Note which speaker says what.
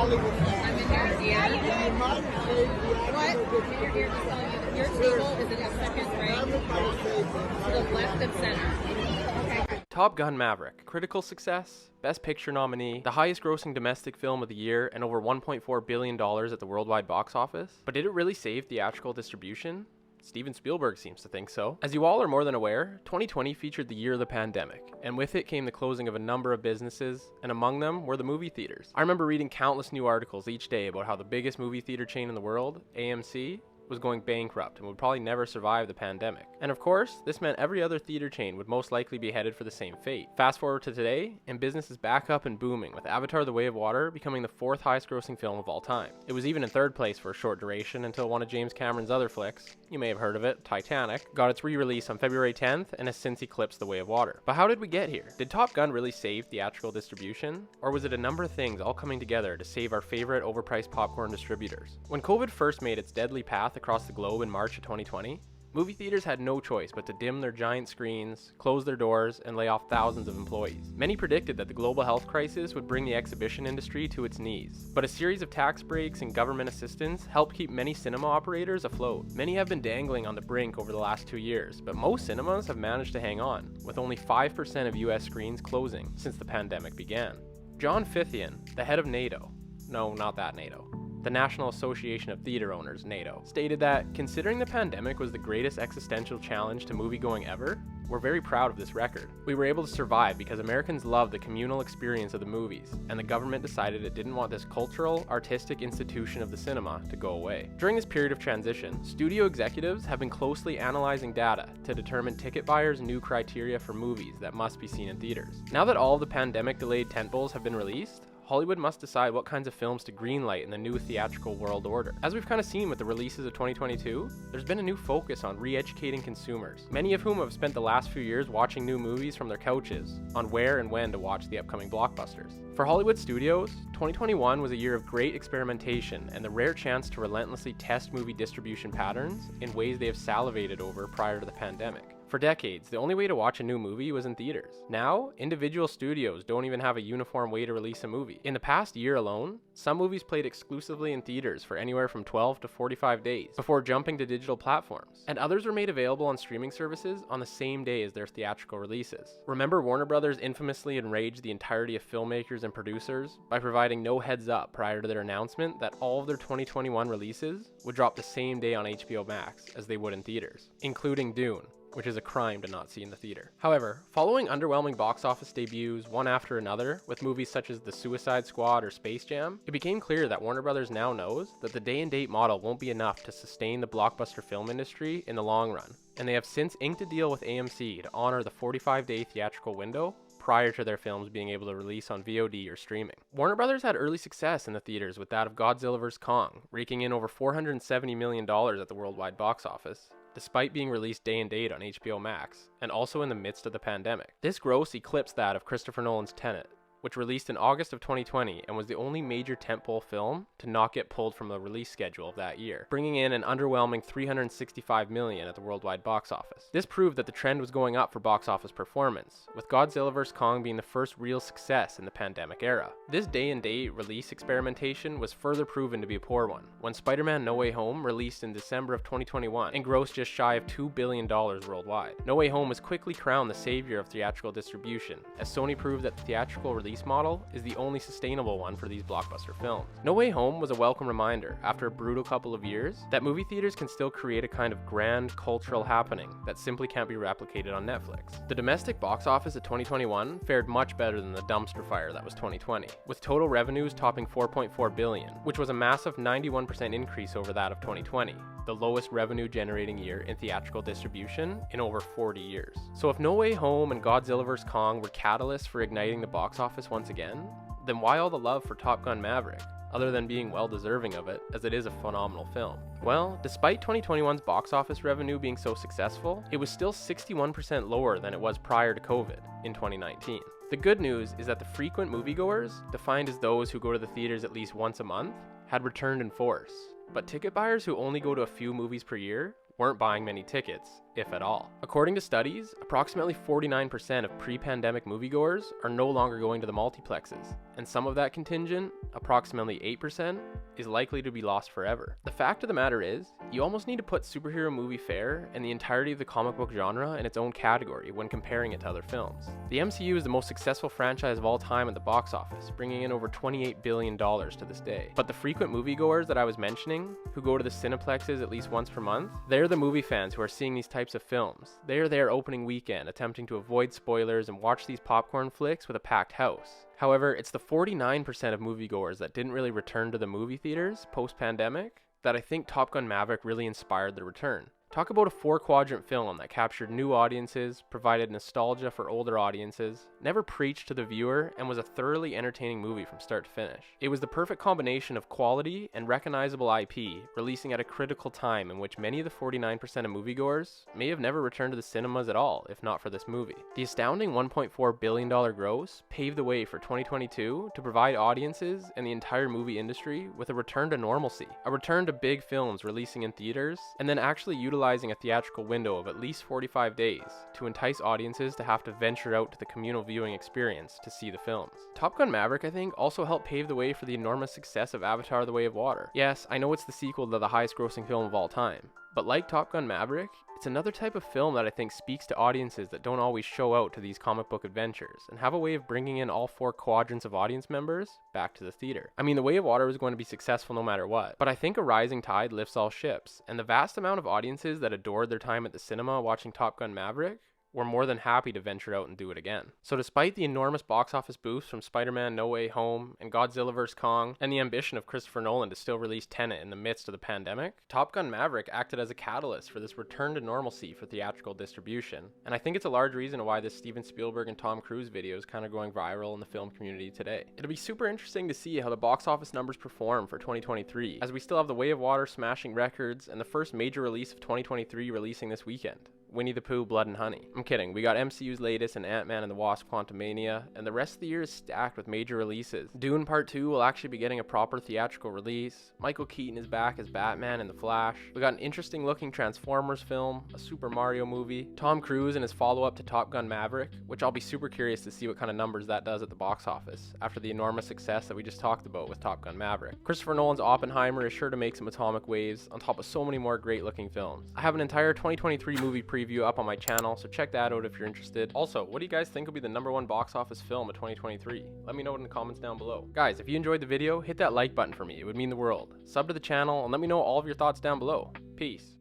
Speaker 1: I'm in your ear. What? I'm in your ear just telling you that your table is in the second ring to the left of center. Okay.
Speaker 2: Top Gun Maverick, critical success, Best Picture nominee, the highest grossing domestic film of the year, and over $1.4 billion at the worldwide box office. But did it really save theatrical distribution? Steven Spielberg seems to think so. As you all are more than aware, 2020 featured the year of the pandemic, and with it came the closing of a number of businesses, and among them were the movie theaters. I remember reading countless new articles each day about how the biggest movie theater chain in the world, AMC, was going bankrupt and would probably never survive the pandemic. And of course, this meant every other theater chain would most likely be headed for the same fate. Fast forward to today, and business is back up and booming, with Avatar: The Way of Water becoming the 4th highest grossing film of all time. It was even in 3rd place for a short duration until one of James Cameron's other flicks, you may have heard of it, Titanic, got its re-release on February 10th and has since eclipsed The Way of Water. But how did we get here? Did Top Gun really save theatrical distribution? Or was it a number of things all coming together to save our favorite overpriced popcorn distributors? When COVID first made its deadly path across the globe in March of 2020, movie theaters had no choice but to dim their giant screens, close their doors, and lay off thousands of employees. Many predicted that the global health crisis would bring the exhibition industry to its knees, but a series of tax breaks and government assistance helped keep many cinema operators afloat. Many have been dangling on the brink over the last 2 years, but most cinemas have managed to hang on, with only 5% of US screens closing since the pandemic began. John Fithian, the head of NATO, no, not that NATO, the National Association of Theater Owners, NATO, stated that, considering the pandemic was the greatest existential challenge to moviegoing ever, we're very proud of this record. We were able to survive because Americans love the communal experience of the movies, and the government decided it didn't want this cultural, artistic institution of the cinema to go away. During this period of transition, studio executives have been closely analyzing data to determine ticket buyers' new criteria for movies that must be seen in theaters. Now that all of the pandemic-delayed tentpoles have been released, Hollywood must decide what kinds of films to greenlight in the new theatrical world order. As we've kind of seen with the releases of 2022, there's been a new focus on re-educating consumers, many of whom have spent the last few years watching new movies from their couches on where and when to watch the upcoming blockbusters. For Hollywood studios, 2021 was a year of great experimentation and the rare chance to relentlessly test movie distribution patterns in ways they have salivated over prior to the pandemic. For decades, the only way to watch a new movie was in theaters. Now, individual studios don't even have a uniform way to release a movie. In the past year alone, some movies played exclusively in theaters for anywhere from 12 to 45 days before jumping to digital platforms, and others were made available on streaming services on the same day as their theatrical releases. Remember, Warner Brothers infamously enraged the entirety of filmmakers and producers by providing no heads up prior to their announcement that all of their 2021 releases would drop the same day on HBO Max as they would in theaters, including Dune, which is a crime to not see in the theater. However, following underwhelming box office debuts one after another with movies such as The Suicide Squad or Space Jam, it became clear that Warner Brothers now knows that the day-and-date model won't be enough to sustain the blockbuster film industry in the long run, and they have since inked a deal with AMC to honor the 45-day theatrical window prior to their films being able to release on VOD or streaming. Warner Brothers had early success in the theaters with that of Godzilla vs. Kong, raking in over $470 million at the worldwide box office, despite being released day and date on HBO Max, and also in the midst of the pandemic. This gross eclipsed that of Christopher Nolan's Tenet, which released in August of 2020 and was the only major tentpole film to not get pulled from the release schedule of that year, bringing in an underwhelming $365 million at the worldwide box office. This proved that the trend was going up for box office performance, with Godzilla vs. Kong being the first real success in the pandemic era. This day-and-date release experimentation was further proven to be a poor one, when Spiderman No Way Home released in December of 2021 and grossed just shy of $2 billion worldwide. No Way Home was quickly crowned the savior of theatrical distribution, as Sony proved that the theatrical release model is the only sustainable one for these blockbuster films. No Way Home was a welcome reminder, after a brutal couple of years, that movie theaters can still create a kind of grand cultural happening that simply can't be replicated on Netflix. The domestic box office of 2021 fared much better than the dumpster fire that was 2020, with total revenues topping $4.4 billion, which was a massive 91% increase over that of 2020, the lowest revenue generating year in theatrical distribution in over 40 years. So if No Way Home and Godzilla vs. Kong were catalysts for igniting the box office once again, then why all the love for Top Gun Maverick, other than being well deserving of it, as it is a phenomenal film? Well, despite 2021's box office revenue being so successful, it was still 61% lower than it was prior to COVID in 2019. The good news is that the frequent moviegoers, defined as those who go to the theaters at least once a month, had returned in force. But ticket buyers who only go to a few movies per year weren't buying many tickets, if at all. According to studies, approximately 49% of pre-pandemic moviegoers are no longer going to the multiplexes, and some of that contingent, approximately 8%, is likely to be lost forever. The fact of the matter is, you almost need to put superhero movie fare and the entirety of the comic book genre in its own category when comparing it to other films. The MCU is the most successful franchise of all time at the box office, bringing in over $28 billion to this day. But the frequent moviegoers that I was mentioning, who go to the Cineplexes at least once per month, they're the movie fans who are seeing these types of films. They are there opening weekend, attempting to avoid spoilers and watch these popcorn flicks with a packed house. However, it's the 49% of moviegoers that didn't really return to the movie theaters post-pandemic that I think Top Gun Maverick really inspired the return. Talk about a 4-quadrant film that captured new audiences, provided nostalgia for older audiences, never preached to the viewer, and was a thoroughly entertaining movie from start to finish. It was the perfect combination of quality and recognizable IP, releasing at a critical time in which many of the 49% of moviegoers may have never returned to the cinemas at all, if not for this movie. The astounding $1.4 billion gross paved the way for 2022 to provide audiences and the entire movie industry with a return to normalcy, a return to big films releasing in theaters, and then actually utilizing a theatrical window of at least 45 days to entice audiences to have to venture out to the communal viewing experience to see the films. Top Gun Maverick, I think, also helped pave the way for the enormous success of Avatar: The Way of Water. Yes, I know it's the sequel to the highest grossing film of all time, but like Top Gun Maverick, it's another type of film that I think speaks to audiences that don't always show out to these comic book adventures, and have a way of bringing in all 4 quadrants of audience members back to the theater. I mean, The Way of Water was going to be successful no matter what, but I think a rising tide lifts all ships, and the vast amount of audiences that adored their time at the cinema watching Top Gun Maverick were more than happy to venture out and do it again. So despite the enormous box office boosts from Spiderman: No Way Home and Godzilla vs. Kong, and the ambition of Christopher Nolan to still release Tenet in the midst of the pandemic, Top Gun Maverick acted as a catalyst for this return to normalcy for theatrical distribution. And I think it's a large reason why this Steven Spielberg and Tom Cruise video is kind of going viral in the film community today. It'll be super interesting to see how the box office numbers perform for 2023, as we still have The Way of Water smashing records and the first major release of 2023 releasing this weekend, Winnie the Pooh, Blood and Honey. I'm kidding, we got MCU's latest and Ant-Man and the Wasp: Quantumania, and the rest of the year is stacked with major releases. Dune Part 2 will actually be getting a proper theatrical release. Michael Keaton is back as Batman in The Flash. We got an interesting looking Transformers film, a Super Mario movie, Tom Cruise and his follow-up to Top Gun Maverick, which I'll be super curious to see what kind of numbers that does at the box office, after the enormous success that we just talked about with Top Gun Maverick. Christopher Nolan's Oppenheimer is sure to make some atomic waves, on top of so many more great looking films. I have an entire 2023 movie preview up on my channel, so check that out if you're interested. Also, what do you guys think will be the #1 box office film of 2023? Let me know in the comments down below. Guys, if you enjoyed the video, hit that like button for me. It would mean the world. Sub to the channel and let me know all of your thoughts down below. Peace.